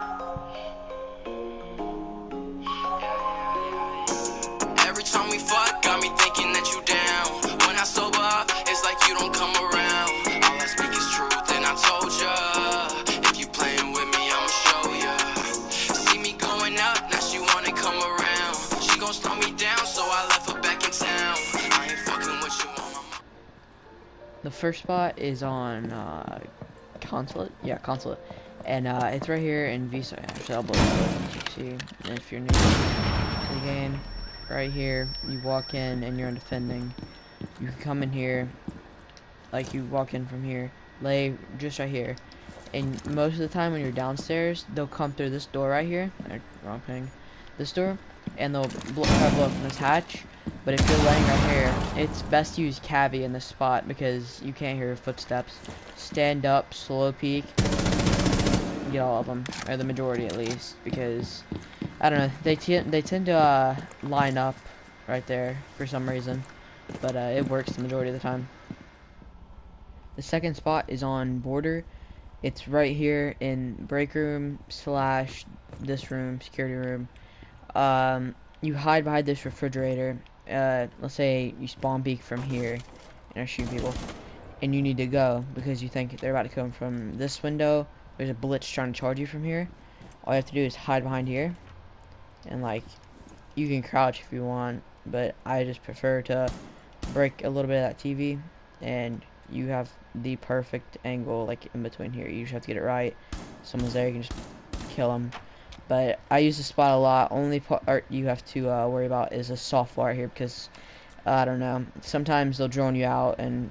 Every time we fuck, got me thinking that you down. When I sober up, it's like you don't come around. All I speak is truth, and I told ya, if you playing with me, I'ma show ya. See me going up, now she wanna come around. She gon' slow me down, so I left her back in town. I ain't fucking with you on my. The first spot is on Consulate. Yeah, Consulate. And it's right here in Visa. Actually, I'll blow it up, see. And if you're new to the game, right here, you walk in and you're on defending. You can come in here, like you walk in from here, lay just right here. And most of the time when you're downstairs, they'll come through this door right here. Wrong thing. This door, and they'll try to blow up from this hatch. But if you're laying right here, it's best to use Cavi in this spot because you can't hear footsteps. Stand up, slow peek, get all of them, or the majority at least, because I don't know, they tend to line up right there for some reason, but it works the majority of the time. The second spot is on border. It's right here in break room slash this room, security room. You hide behind this refrigerator. Let's say you spawn peek from here and are shooting people, and you need to go because you think they're about to come from this window. There's a blitz trying to charge you from here. All you have to do is hide behind here, and like you can crouch if you want, but I just prefer to break a little bit of that TV, and you have the perfect angle like in between here. You just have to get it right. Someone's there, you can just kill them. But I use this spot a lot. Only part you have to worry about is a soft wire here because I don't know. Sometimes they'll drone you out, and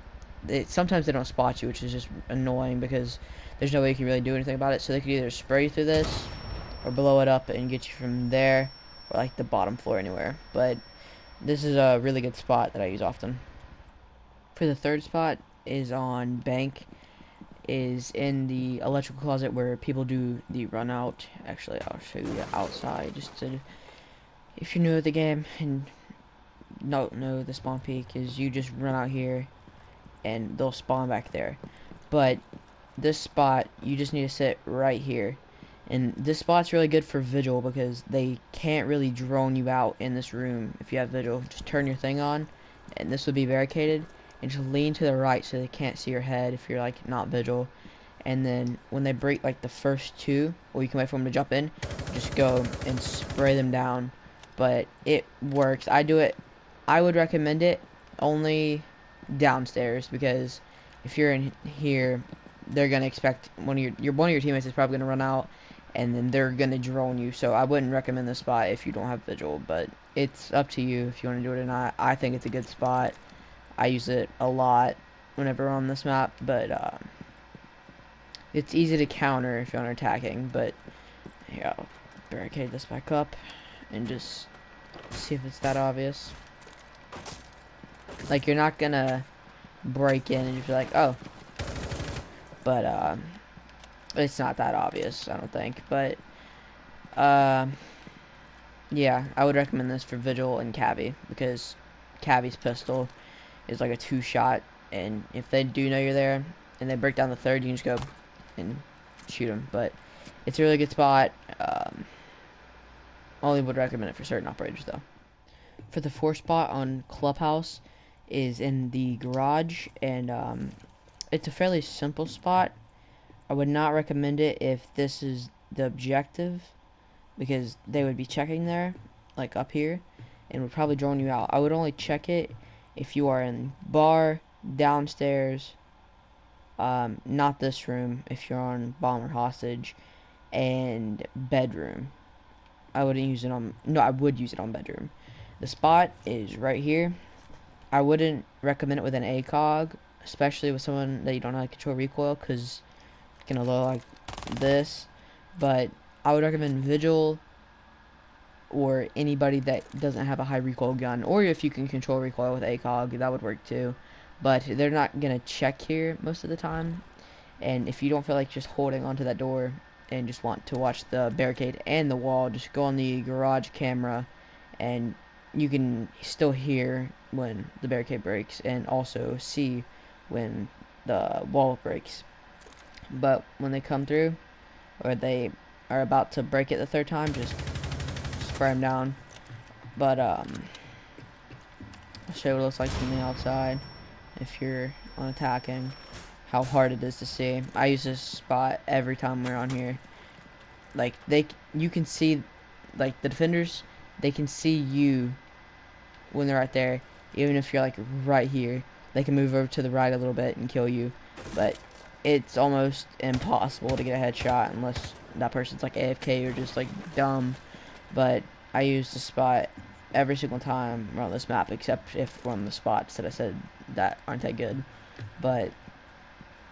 sometimes they don't spot you, which is just annoying because there's no way you can really do anything about it. So they could either spray you through this or blow it up and get you from there or like the bottom floor anywhere. But this is a really good spot that I use often. For the third spot is on bank, is in the electrical closet where people do the run out. Actually, I'll show you outside just to, if you're new at the game and don't know the spawn peak, is you just run out here and they'll spawn back there. But this spot, you just need to sit right here. And this spot's really good for vigil because they can't really drone you out in this room if you have vigil. Just turn your thing on, and this would be barricaded, and just lean to the right so they can't see your head if you're like not vigil. And then when they break like the first two, or you can wait for them to jump in, just go and spray them down. But it works. I do it. I would recommend it only downstairs because if you're in here, they're gonna expect one of your teammates is probably gonna run out, and then they're gonna drone you. So I wouldn't recommend this spot if you don't have vigil, but it's up to you if you want to do it or not. I think it's a good spot. I use it a lot whenever on this map, but it's easy to counter if you're on attacking. But yeah, I'll barricade this back up and just see if it's that obvious. Like, you're not gonna break in and just be like, oh, but it's not that obvious, I don't think. But yeah, I would recommend this for vigil and cavi because cavi's pistol is like a 2-shot, and if they do know you're there and they break down the third, you can just go and shoot them. But it's a really good spot. Only would recommend it for certain operators though. For the fourth spot on Clubhouse is in the garage, and it's a fairly simple spot. I would not recommend it if this is the objective because they would be checking there, like up here, and would probably drone you out. I would only check it if you are in bar, downstairs, not this room, if you're on bomb or hostage, and bedroom. I wouldn't use it on, no, I would use it on bedroom. The spot is right here. I wouldn't recommend it with an ACOG, especially with someone that you don't know how to control recoil, because it's gonna look like this. But I would recommend Vigil or anybody that doesn't have a high recoil gun, or if you can control recoil with ACOG, that would work too. But they're not gonna check here most of the time, and if you don't feel like just holding onto that door and just want to watch the barricade and the wall, just go on the garage camera, and you can still hear when the barricade breaks and also see when the wall breaks. But when they come through, or they are about to break it the third time, just spray them down. But I'll show you what it looks like from the outside if you're on attacking, how hard it is to see. I use this spot every time we're on here. Like, you can see, like, the defenders, they can see you when they're right there. Even if you're, like, right here, they can move over to the right a little bit and kill you. But it's almost impossible to get a headshot unless that person's, like, AFK or just, like, dumb. But I use the spot every single time we're on this map, except if we're on the spots that I said that aren't that good. But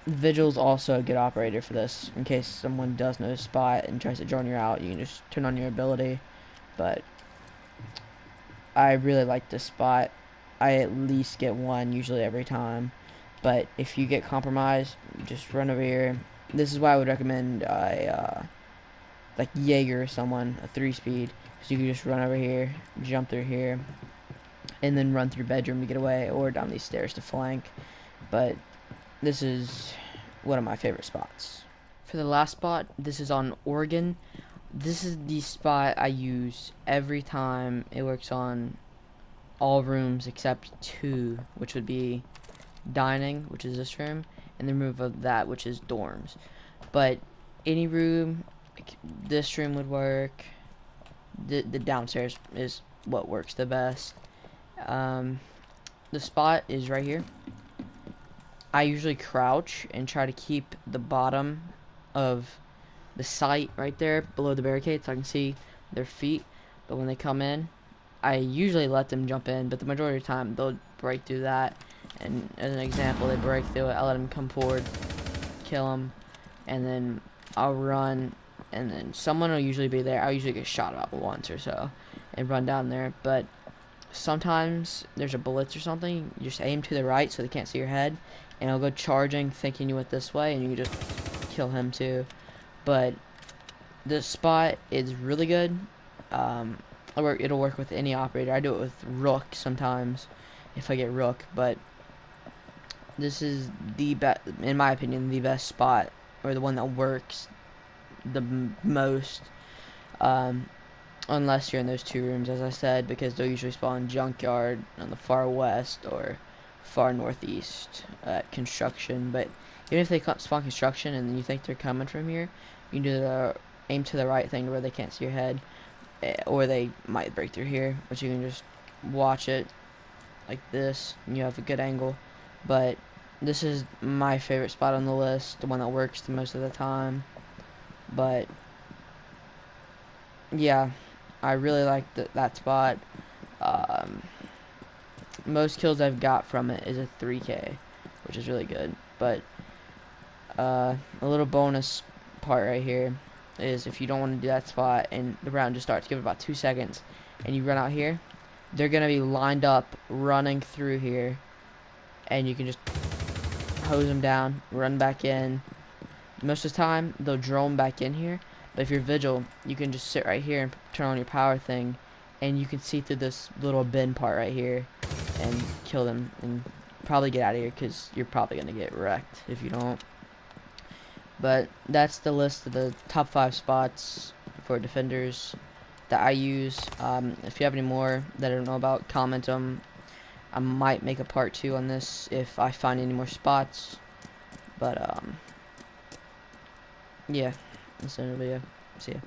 Vigil's also a good operator for this. In case someone does know a spot and tries to join you out, you can just turn on your ability. But I really like this spot. I at least get one usually every time. But if you get compromised, just run over here. This is why I would recommend like Jaeger or someone, a 3-speed. So you can just run over here, jump through here, and then run through bedroom to get away, or down these stairs to flank. But this is one of my favorite spots. For the last spot, this is on Oregon. This is the spot I use every time. It works on all rooms except 2, which would be dining, which is this room, and the room of that, which is dorms. But any room, this room would work. The downstairs is what works the best. The spot is right here. I usually crouch and try to keep the bottom of the site right there below the barricade so I can see their feet. But when they come in, I usually let them jump in, but the majority of the time they'll break through that. And as an example, they break through it, I let them come forward, kill them, and then I'll run, and then someone will usually be there. I'll usually get shot about once or so and run down there. But sometimes there's a blitz or something, you just aim to the right so they can't see your head, and I'll go charging thinking you went this way, and you can just kill him too. But this spot is really good. It'll work with any operator. I do it with Rook sometimes if I get Rook, but this is the best, in my opinion, the best spot, or the one that works the most. Unless you're in those 2 rooms, as I said, because they'll usually spawn junkyard on the far west or far northeast at construction. But even if they spawn construction and then you think they're coming from here, you can do the aim to the right thing where they can't see your head, or they might break through here, but you can just watch it like this and you have a good angle. But this is my favorite spot on the list, the one that works the most of the time. But yeah, I really like that spot. Most kills I've got from it is a 3K, which is really good. But a little bonus part right here is if you don't want to do that spot and the round just starts, give it about 2 seconds, and you run out here, they're gonna be lined up running through here, and you can just hose them down, run back in. Most of the time they'll drone back in here, but if you're Vigil, you can just sit right here and turn on your power thing, and you can see through this little bin part right here and kill them and probably get out of here, because you're probably gonna get wrecked if you don't. But that's the list of the top 5 spots for defenders that I use. If you have any more that I don't know about, comment them. I might make a part 2 on this if I find any more spots. But yeah, that's the end of the video. See ya.